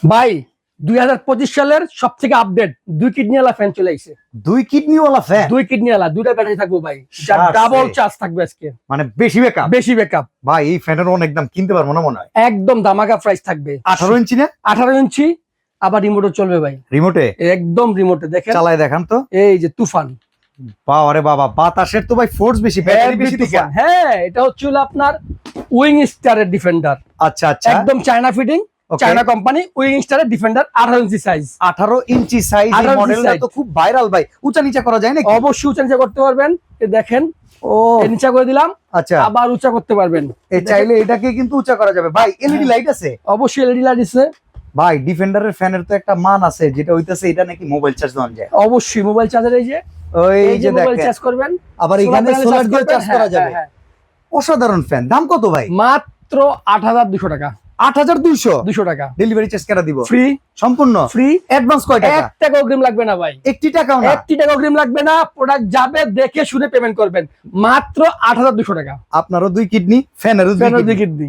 ভাই 2025 সালের সব থেকে আপডেট 2 কিডনিওয়ালা ফ্যান চলে আইছে। 2 কিডনিওয়ালা ফ্যান, 2 কিডনিওয়ালা, দুইটা ব্যাটারি থাকবে ভাই, যার ডাবল চার্জ থাকবে আজকে, মানে বেশি ব্যাকআপ। ভাই এই ফ্যানের অনেক দাম, কিনতে পারবো না মনে হয়। একদম ধামাকা প্রাইস থাকবে। 18 ইঞ্চি না? 18 ইঞ্চি, আবার রিমোটও চলবে ভাই। রিমোটে? একদম রিমোটে। দেখেন, চালায় দেখান তো। এই যে তুফান। বাবারে বাবা, বাতাসের তো ভাই ফোর্স বেশি, ব্যাটারি বেশি দিকে। হ্যাঁ, এটা হচ্ছে আপনার উইং স্টারের ডিফেন্ডার। আচ্ছা আচ্ছা, একদম China fitting, China company, wing স্টারের defender. 18 inch size. 18 inch size এই মডেলটা তো খুব ভাইরাল ভাই। উঁচা নিচা করা যায় নাকি? অবশ্যই উঁচা নিচা করতে পারবেন। এই দেখেন, ও নিচা করে দিলাম। আচ্ছা, আবার উঁচা করতে পারবেন। এই চাইলে এটাকে কিন্তু উঁচা করা যাবে। ভাই এলইডি লাইট আছে? অবশ্যই এলইডি লাইট আছে। ভাই ডিফেন্ডারের ফ্যানের তো একটা মান আছে, যেটা হইতাছে এটা নাকি মোবাইল চার্জ দেওয়া যায়। অবশ্যই মোবাইল চার্জার, এই যে এই যে মোবাইল দেখেন, চার্জ করবেন, আবার এখানে সোলার দিয়ে চার্জ করা যাবে। অসাধারণ ফ্যান। দাম কত ভাই? মাত্র 8200 টাকা। 8200 টাকা। ডেলিভারি চার্জ কেটে দিব? ফ্রি, সম্পূর্ণ ফ্রি। অ্যাডভান্স কয় টাকা? 1 টাকা অগ্রিম লাগবে না ভাই। 1 টাকাও না? 1 টাকা অগ্রিম লাগবে না। প্রোডাক্ট যাবে, দেখে শুনে পেমেন্ট করবেন। মাত্র 8200 টাকা। আপনারও 2 কিডনি, ফ্যানেরও 2 2 কিডনি।